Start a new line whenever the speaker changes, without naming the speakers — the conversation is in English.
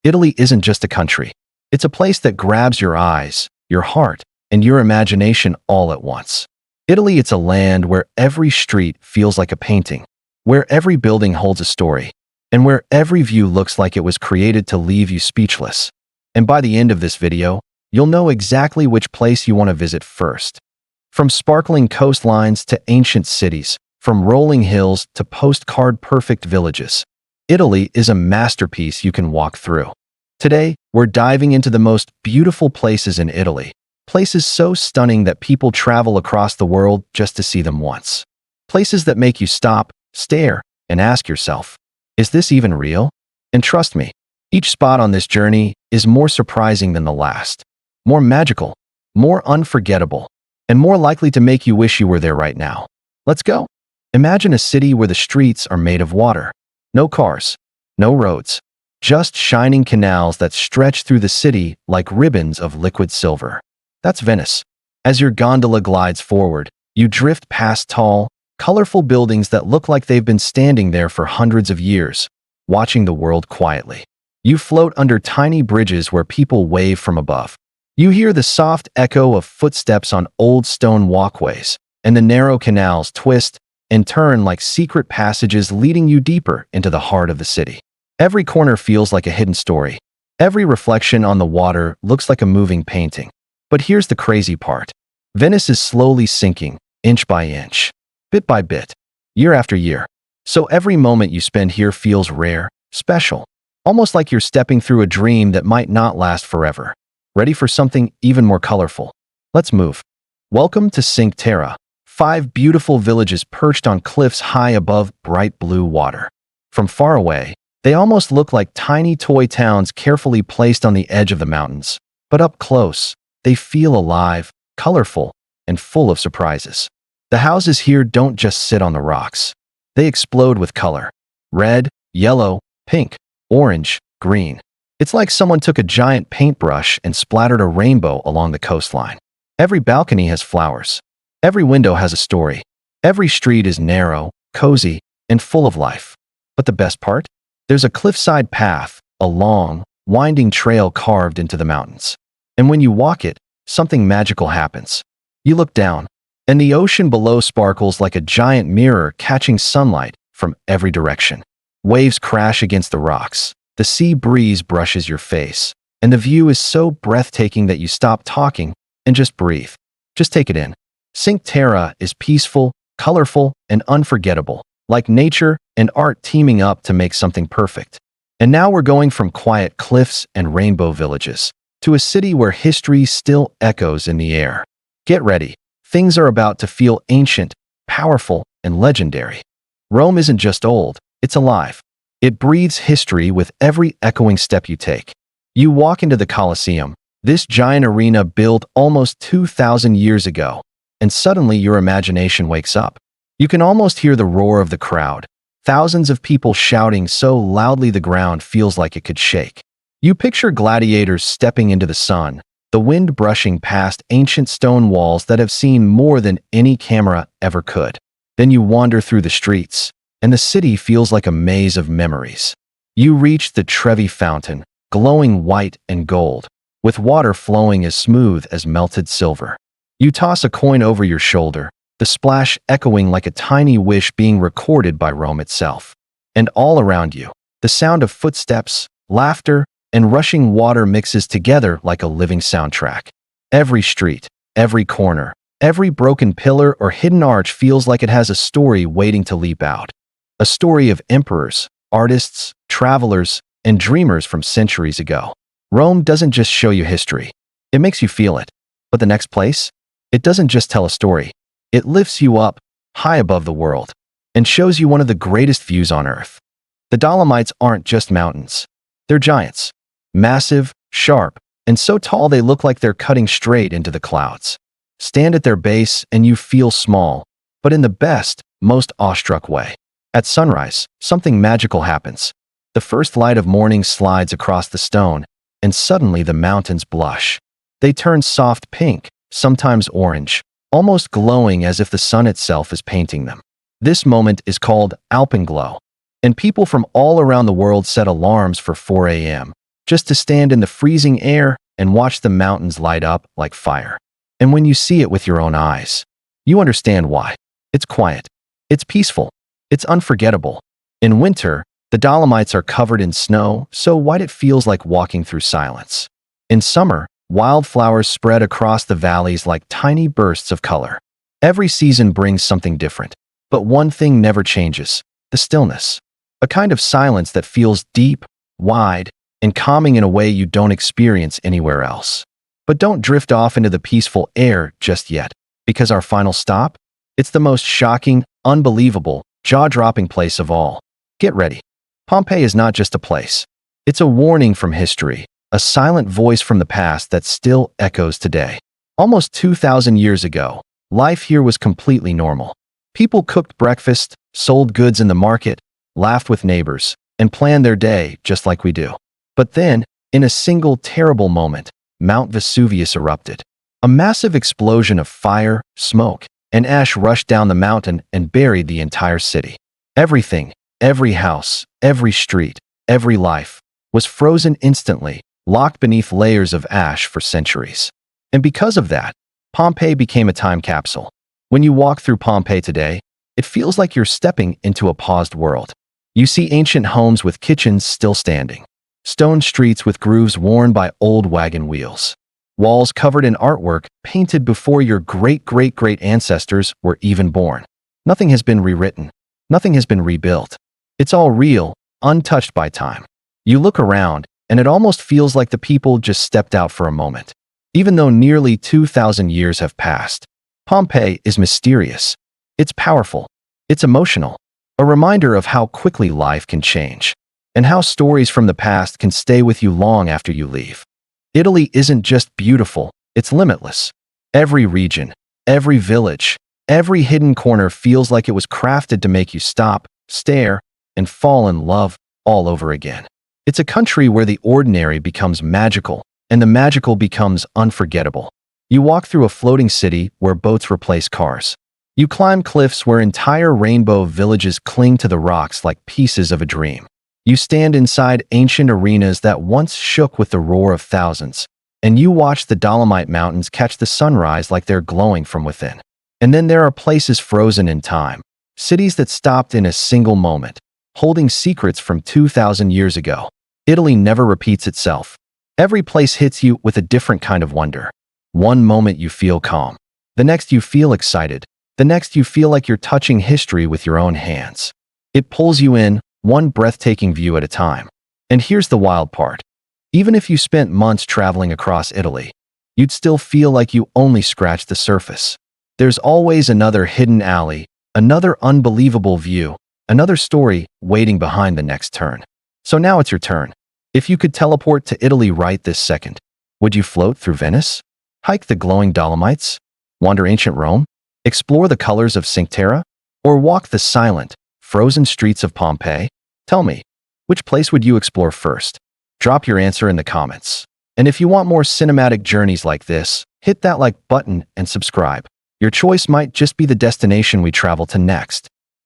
Italy isn't just a country. It's a place that grabs your eyes, your heart, and your imagination all at once. Italy, it's a land where every street feels like a painting, where every building holds a story, and where every view looks like it was created to leave you speechless. And by the end of this video, you'll know exactly which place you want to visit first. From sparkling coastlines to ancient cities, from rolling hills to postcard-perfect villages, Italy is a masterpiece you can walk through. Today, we're diving into the most beautiful places in Italy, places so stunning that people travel across the world just to see them once. Places that make you stop, stare, and ask yourself, is this even real? And trust me, each spot on this journey is more surprising than the last, more magical, more unforgettable, and more likely to make you wish you were there right now. Let's go. Imagine a city where the streets are made of water. No cars, no roads, just shining canals that stretch through the city like ribbons of liquid silver. That's Venice. As your gondola glides forward, you drift past tall, colorful buildings that look like they've been standing there for hundreds of years, watching the world quietly. You float under tiny bridges where people wave from above. You hear the soft echo of footsteps on old stone walkways, and the narrow canals twist and turn like secret passages leading you deeper into the heart of the city. Every corner feels like a hidden story. Every reflection on the water looks like a moving painting. But here's the crazy part. Venice is slowly sinking, inch by inch, bit by bit, year after year. So every moment you spend here feels rare, special, almost like you're stepping through a dream that might not last forever. Ready for something even more colorful? Let's move. Welcome to Cinque Terre, 5 beautiful villages perched on cliffs high above bright blue water. From far away, they almost look like tiny toy towns carefully placed on the edge of the mountains. But up close, they feel alive, colorful, and full of surprises. The houses here don't just sit on the rocks. They explode with color. Red, yellow, pink, orange, green. It's like someone took a giant paintbrush and splattered a rainbow along the coastline. Every balcony has flowers. Every window has a story. Every street is narrow, cozy, and full of life. But the best part? There's a cliffside path, a long, winding trail carved into the mountains. And when you walk it, something magical happens. You look down, and the ocean below sparkles like a giant mirror catching sunlight from every direction. Waves crash against the rocks. The sea breeze brushes your face, and the view is so breathtaking that you stop talking and just breathe. Just take it in. Cinque Terre is peaceful, colorful, and unforgettable, like nature and art teaming up to make something perfect. And now we're going from quiet cliffs and rainbow villages to a city where history still echoes in the air. Get ready. Things are about to feel ancient, powerful, and legendary. Rome isn't just old, it's alive. It breathes history with every echoing step you take. You walk into the Colosseum, this giant arena built almost 2,000 years ago, and suddenly your imagination wakes up. You can almost hear the roar of the crowd, thousands of people shouting so loudly the ground feels like it could shake. You picture gladiators stepping into the sun, the wind brushing past ancient stone walls that have seen more than any camera ever could. Then you wander through the streets, and the city feels like a maze of memories. You reach the Trevi Fountain, glowing white and gold, with water flowing as smooth as melted silver. You toss a coin over your shoulder, the splash echoing like a tiny wish being recorded by Rome itself. And all around you, the sound of footsteps, laughter, and rushing water mixes together like a living soundtrack. Every street, every corner, every broken pillar or hidden arch feels like it has a story waiting to leap out. A story of emperors, artists, travelers, and dreamers from centuries ago. Rome doesn't just show you history. It makes you feel it. But the next place? It doesn't just tell a story. It lifts you up, high above the world, and shows you one of the greatest views on Earth. The Dolomites aren't just mountains. They're giants. Massive, sharp, and so tall they look like they're cutting straight into the clouds. Stand at their base and you feel small, but in the best, most awestruck way. At sunrise, something magical happens. The first light of morning slides across the stone, and suddenly the mountains blush. They turn soft pink, sometimes orange, almost glowing as if the sun itself is painting them. This moment is called alpenglow, and people from all around the world set alarms for 4 a.m. just to stand in the freezing air and watch the mountains light up like fire. And when you see it with your own eyes, you understand why. It's quiet. It's peaceful. It's unforgettable. In winter, the Dolomites are covered in snow, so white it feels like walking through silence. In summer, wildflowers spread across the valleys like tiny bursts of color. Every season brings something different, but one thing never changes: the stillness. A kind of silence that feels deep, wide, and calming in a way you don't experience anywhere else. But don't drift off into the peaceful air just yet, because our final stop? It's the most shocking, unbelievable, jaw-dropping place of all. Get ready. Pompeii is not just a place. It's a warning from history, a silent voice from the past that still echoes today. Almost 2,000 years ago, life here was completely normal. People cooked breakfast, sold goods in the market, laughed with neighbors, and planned their day just like we do. But then, in a single terrible moment, Mount Vesuvius erupted. A massive explosion of fire, smoke, and ash rushed down the mountain and buried the entire city. Everything, every house, every street, every life, was frozen instantly, locked beneath layers of ash for centuries. And because of that, Pompeii became a time capsule. When you walk through Pompeii today, it feels like you're stepping into a paused world. You see ancient homes with kitchens still standing, stone streets with grooves worn by old wagon wheels, walls covered in artwork painted before your great-great-great ancestors were even born. Nothing has been rewritten. Nothing has been rebuilt. It's all real, untouched by time. You look around, and it almost feels like the people just stepped out for a moment. Even though nearly 2,000 years have passed, Pompeii is mysterious. It's powerful. It's emotional. A reminder of how quickly life can change, and how stories from the past can stay with you long after you leave. Italy isn't just beautiful, it's limitless. Every region, every village, every hidden corner feels like it was crafted to make you stop, stare, and fall in love all over again. It's a country where the ordinary becomes magical, and the magical becomes unforgettable. You walk through a floating city where boats replace cars. You climb cliffs where entire rainbow villages cling to the rocks like pieces of a dream. You stand inside ancient arenas that once shook with the roar of thousands, and you watch the Dolomite Mountains catch the sunrise like they're glowing from within. And then there are places frozen in time, cities that stopped in a single moment, holding secrets from 2,000 years ago. Italy never repeats itself. Every place hits you with a different kind of wonder. One moment you feel calm. The next you feel excited. The next you feel like you're touching history with your own hands. It pulls you in, one breathtaking view at a time. And here's the wild part. Even if you spent months traveling across Italy, you'd still feel like you only scratched the surface. There's always another hidden alley, another unbelievable view, another story waiting behind the next turn. So now it's your turn. If you could teleport to Italy right this second, would you float through Venice? Hike the glowing Dolomites? Wander ancient Rome? Explore the colors of Cinque? Or walk the silent, frozen streets of Pompeii? Tell me, which place would you explore first? Drop your answer in the comments. And if you want more cinematic journeys like this, hit that like button and subscribe. Your choice might just be the destination we travel to next.